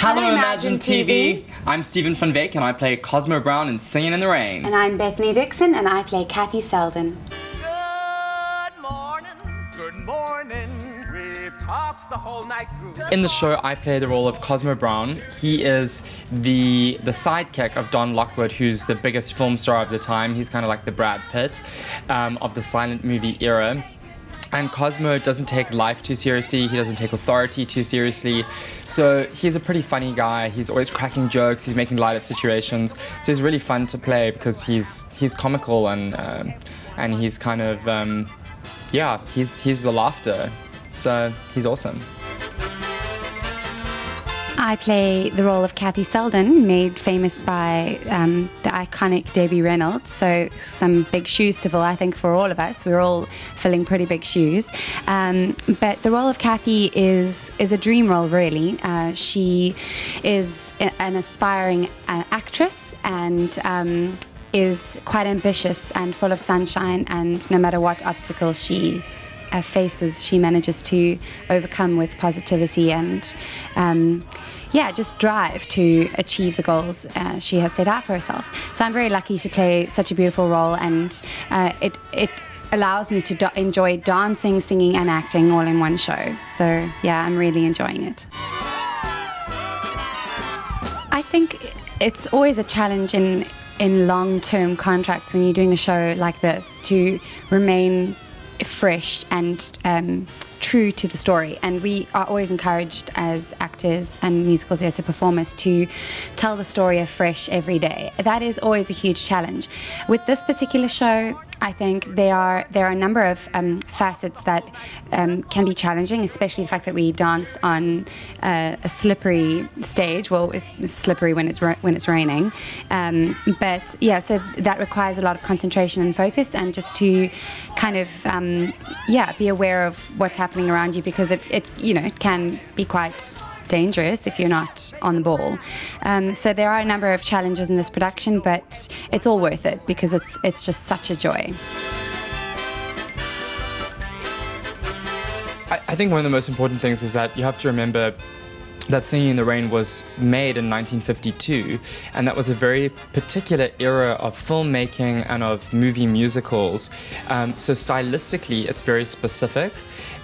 Hello, Imagine TV. I'm Stephen van Veek, and I play Cosmo Brown in Singin in the Rain. And I'm Bethany Dickson, and I play Kathy Seldon. Good morning. We've talked the whole night through. In the show, I play the role of Cosmo Brown. He is the sidekick of Don Lockwood, who's the biggest film star of the time. He's kind of like the Brad Pitt of the silent movie era. And Cosmo doesn't take life too seriously. He doesn't take authority too seriously. So he's a pretty funny guy. He's always cracking jokes. He's making light of situations. So he's really fun to play because he's comical and he's kind of he's the laughter. So he's awesome. I play the role of Kathy Seldon, made famous by the iconic Debbie Reynolds. So some big shoes to fill, I think, for all of us. We're all filling pretty big shoes. But the role of Kathy is a dream role, really. She is an aspiring actress and is quite ambitious and full of sunshine. And no matter what obstacles she faces, she manages to overcome with positivity and just drive to achieve the goals she has set out for herself. So I'm very lucky to play such a beautiful role, and it allows me to enjoy dancing, singing and acting all in one show. So yeah, I'm really enjoying it. I think it's always a challenge in long-term contracts when you're doing a show like this to remain fresh and true to the story, and we are always encouraged as actors and musical theatre performers to tell the story afresh every day. That is always a huge challenge. With this particular show, I think there are a number of facets that can be challenging, especially the fact that we dance on a slippery stage. Well, it's slippery when it's raining, but yeah, so that requires a lot of concentration and focus, and just to kind of be aware of what's happening around you, because it can be quite dangerous if you're not on the ball. So there are a number of challenges in this production, but it's all worth it because it's just such a joy. I think one of the most important things is that you have to remember that Singin in the Rain was made in 1952, and that was a very particular era of filmmaking and of movie musicals. So stylistically, it's very specific.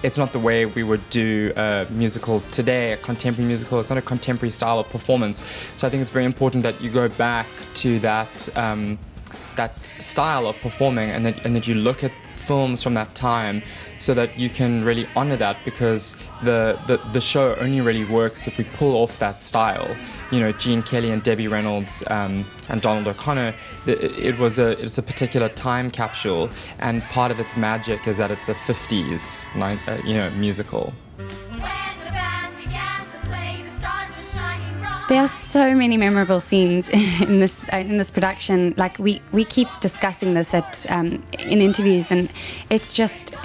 It's not the way we would do a musical today, a contemporary musical. It's not a contemporary style of performance. So I think it's very important that you go back to that style of performing, and that you look at films from that time, so that you can really honor that, because the show only really works if we pull off that style. Gene Kelly and Debbie Reynolds and Donald O'Connor, it's a particular time capsule, and part of its magic is that it's a 50s musical. There are so many memorable scenes in this production. Like we keep discussing this in interviews, and it's just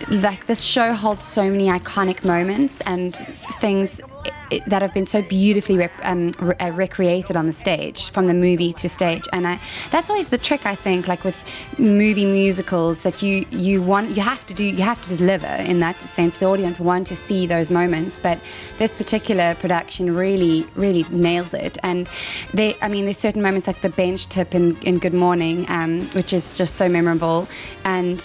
like this show holds so many iconic moments and things that have been so beautifully recreated on the stage, from the movie to stage. And that's always the trick, I think, like with movie musicals, that you have to deliver in that sense. The audience want to see those moments, but this particular production really nails it. And there's certain moments like the bench tip in Good Morning, which is just so memorable, and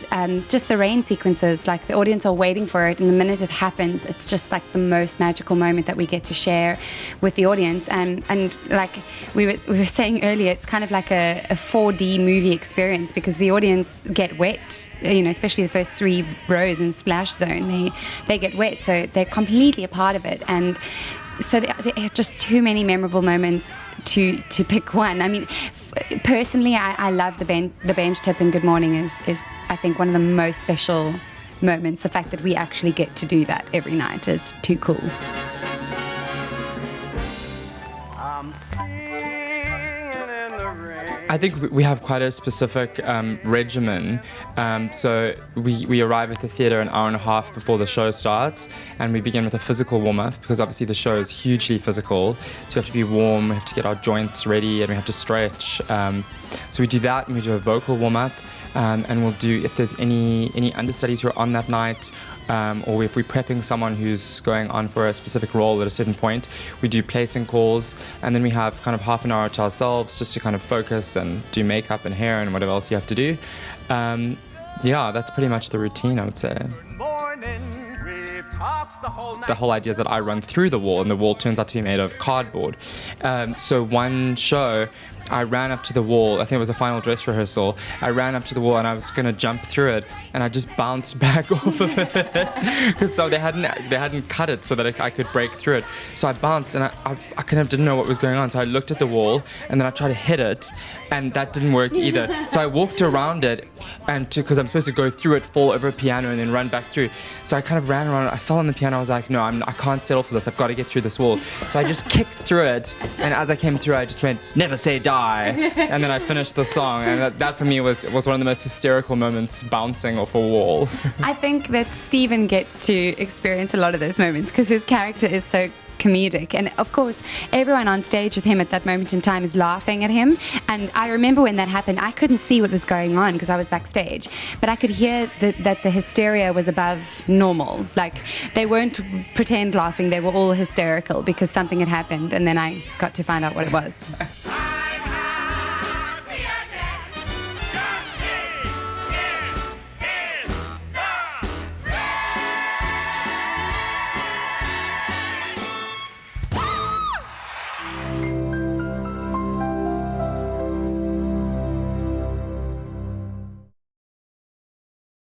just the rain sequences, like the audience are waiting for it, and the minute it happens, it's just like the most magical moment that we get to share with the audience. And like we were saying earlier, it's kind of like a 4D movie experience, because the audience get wet, especially the first 3 rows in Splash Zone, they get wet, so they're completely a part of it. And so there are just too many memorable moments to pick one. I mean, personally, I love the bench tip in Good Morning is I think one of the most special moments. The fact that we actually get to do that every night is too cool. I think we have quite a specific regimen. So we arrive at the theatre an hour and a half before the show starts, and we begin with a physical warm-up, because obviously the show is hugely physical. So we have to be warm, we have to get our joints ready, and we have to stretch. So we do that, and we do a vocal warm-up. And we'll do, if there's any understudies who are on that night, or if we're prepping someone who's going on for a specific role at a certain point, we do placing calls, and then we have kind of half an hour to ourselves just to kind of focus and do makeup and hair and whatever else you have to do. Yeah, that's pretty much the routine, I would say. Morning, we've talked the whole night. The whole idea is that I run through the wall, and the wall turns out to be made of cardboard. So one show, I ran up to the wall. I think it was a final dress rehearsal. I ran up to the wall and I was going to jump through it, and I just bounced back off of it because so they hadn't cut it so that I could break through it. So I bounced, and I kind of didn't know what was going on. So I looked at the wall, and then I tried to hit it, and that didn't work either. So I walked around it, and because I'm supposed to go through it, fall over a piano, and then run back through. So I kind of ran around. I fell on the piano. I was like, no, I can't settle for this. I've got to get through this wall. So I just kicked through it, and as I came through, I just went, never say die. And then I finished the song, and that for me was one of the most hysterical moments, bouncing off a wall. I think that Stephen gets to experience a lot of those moments because his character is so comedic, and of course everyone on stage with him at that moment in time is laughing at him. And I remember when that happened, I couldn't see what was going on because I was backstage, but I could hear that the hysteria was above normal. Like, they weren't pretend laughing, they were all hysterical because something had happened, and then I got to find out what it was.